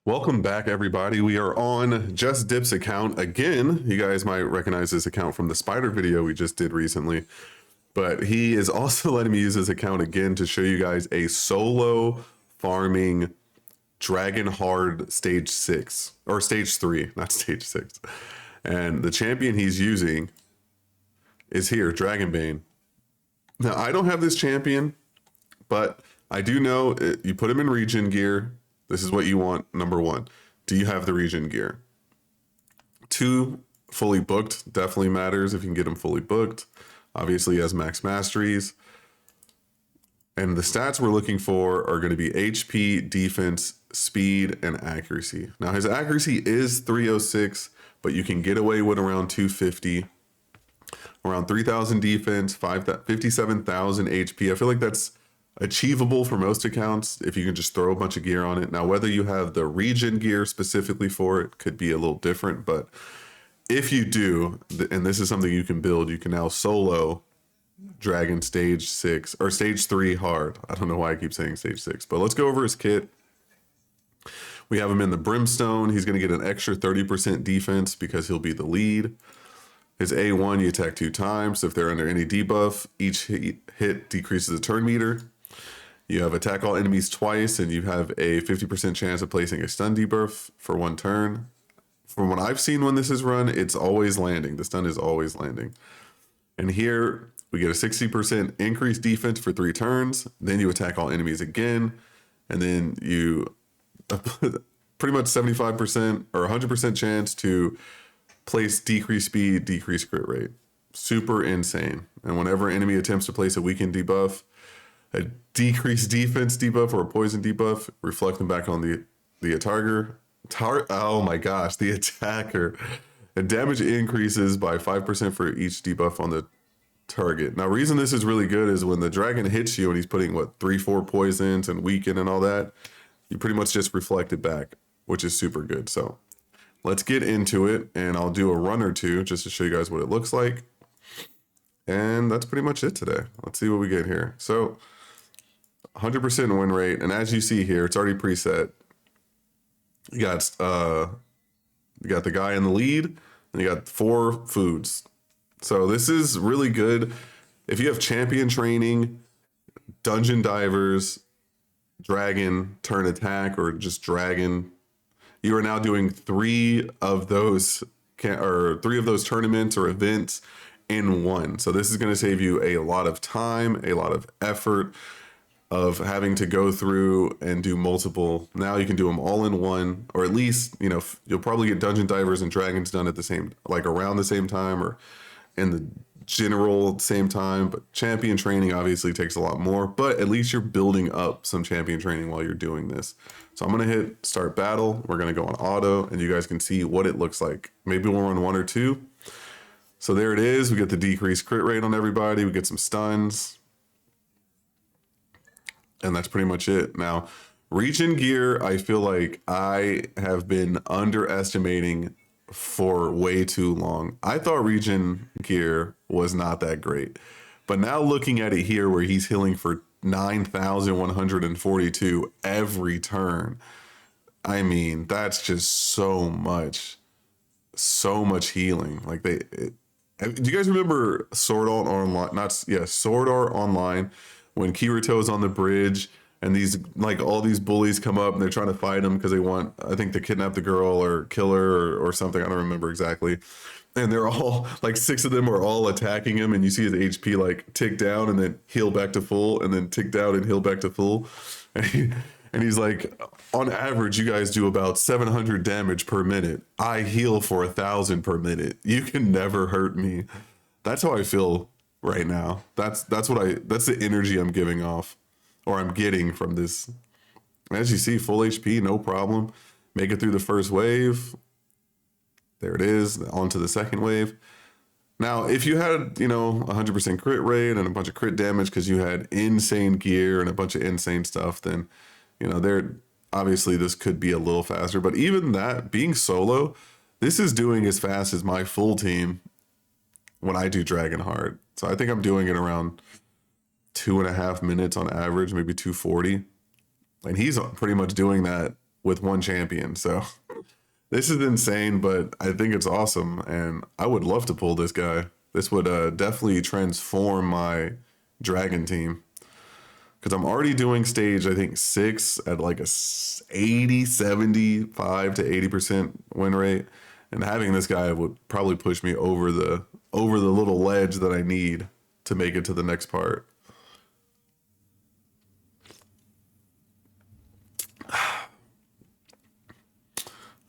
Welcome back, everybody. We are on Just Dip's account again. You guys might recognize this account from the spider video we just did recently, but he is also letting me use his account again to show you guys a solo farming Dragon Hard stage 6 or stage 3, not stage 6. And the champion he's using is here, Dragonbane. Now, I don't have this champion, but I do know you put him in region gear. This is what you want. Number one, do you have the region gear? 2, fully booked definitely matters if you can get him fully booked. Obviously, he has max masteries. And the stats we're looking for are going to be HP, defense, speed, and accuracy. Now, his accuracy is 306, but you can get away with around 250. Around 3,000 defense, 57,000 HP. I feel like that's achievable for most accounts if you can just throw a bunch of gear on it. Now, whether you have the region gear specifically for it could be a little different, but if you do, and this is something you can build, you can now solo Dragon stage 6 or stage 3 hard. I don't know why I keep saying stage 6, but let's go over his kit. We have him in the Brimstone. He's going to get an extra 30% defense because he'll be the lead. His A1, you attack 2 times. If they're under any debuff, each hit decreases the turn meter. You have attack all enemies twice, and you have a 50% chance of placing a stun debuff for 1 turn. From what I've seen when this is run, it's always landing. The stun is always landing. And here, we get a 60% increased defense for 3 turns. Then you attack all enemies again. And then you pretty much 75% or 100% chance to place decreased speed, decreased crit rate. Super insane. And whenever enemy attempts to place a weakened debuff, a decreased defense debuff or a poison debuff, reflect them back on the attacker. Oh my gosh, the attacker. And damage increases by 5% for each debuff on the target. Now, reason this is really good is when the dragon hits you and he's putting, 3-4 poisons and weaken and all that, you pretty much just reflect it back, which is super good. So let's get into it, and I'll do a run or two just to show you guys what it looks like. And that's pretty much it today. Let's see what we get here. So 100% win rate, and as you see here, it's already preset. You got the guy in the lead, and you got 4 foods. So this is really good if you have champion training, dungeon divers, dragon turn attack, or just dragon. You are now doing 3 of those tournaments or events in one. So this is going to save you a lot of time, a lot of effort of having to go through and do multiple. Now you can do them all in one, or at least, you'll probably get dungeon divers and dragons done at the same, like around the same time or in the general same time. But champion training obviously takes a lot more, but at least you're building up some champion training while you're doing this. So I'm going to hit start battle. We're going to go on auto, and you guys can see what it looks like. Maybe we'll run 1 or 2. So there it is. We get the decreased crit rate on everybody. We get some stuns. And that's pretty much it. Now, region gear, I feel like I have been underestimating for way too long. I thought region gear was not that great. But now looking at it here where he's healing for 9,142 every turn, I mean, that's just so much healing. Like do you guys remember Sword Art Online? Sword Art Online, when Kirito is on the bridge and all these bullies come up and they're trying to fight him because they want, I think, to kidnap the girl or kill her or something. I don't remember exactly. And they're all 6 of them are all attacking him, and you see his HP tick down and then heal back to full, and then tick down and heal back to full. And he's like, on average, you guys do about 700 damage per minute. I heal for 1,000 per minute. You can never hurt me. That's how I feel right now. That's the energy I'm giving off, or I'm getting from this. As you see, full HP, no problem. Make it through the first wave. There it is, on to the second wave. Now, if you had, 100% crit rate and a bunch of crit damage because you had insane gear and a bunch of insane stuff, then, obviously this could be a little faster. But even that, being solo, this is doing as fast as my full team when I do Dragon Hard. So I think I'm doing it around 2.5 minutes on average, maybe 240. And he's pretty much doing that with one champion. So this is insane, but I think it's awesome, and I would love to pull this guy. This would definitely transform my dragon team, because I'm already doing stage, I think 6 at like a 75 to 80% win rate, and having this guy would probably push me over the little ledge that I need to make it to the next part.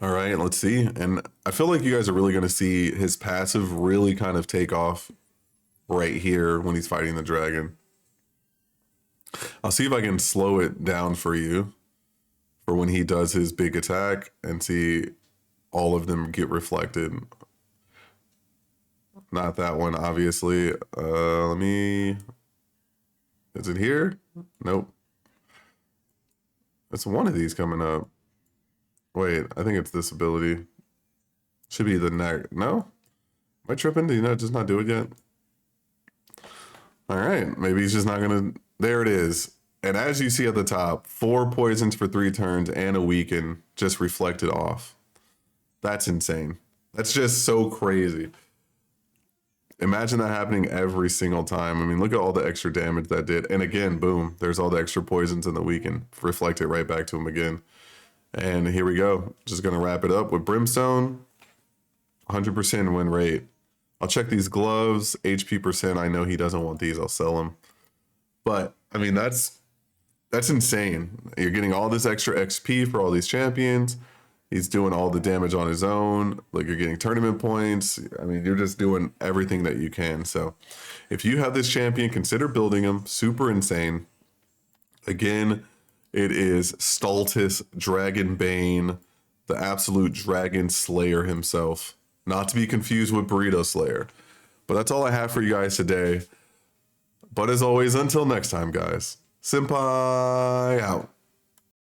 All right, let's see. And I feel like you guys are really going to see his passive really kind of take off right here when he's fighting the dragon. I'll see if I can slow it down for you for when he does his big attack and see all of them get reflected. Not that one, obviously. Let me... Is it here? Nope. It's one of these coming up. Wait, I think it's this ability. Should be the neck. No? Am I tripping? Did you just not do it yet? All right. Maybe he's just not going to... There it is. And as you see at the top, 4 poisons for 3 turns and a weaken just reflected off. That's insane. That's just so crazy. Imagine that happening every single time. I mean, look at all the extra damage that did. And again, boom, there's all the extra poisons in the weaken. Reflect it right back to him again. And here we go. Just going to wrap it up with Brimstone. 100% win rate. I'll check these gloves. HP percent. I know he doesn't want these. I'll sell them. But, I mean, that's insane. You're getting all this extra XP for all these champions. He's doing all the damage on his own. Like, you're getting tournament points. I mean, you're just doing everything that you can. So if you have this champion, consider building him. Super insane. Again, it is Stultus Dragonbane, the absolute dragon slayer himself. Not to be confused with Burrito Slayer. But that's all I have for you guys today. But as always, until next time, guys. Senpai out.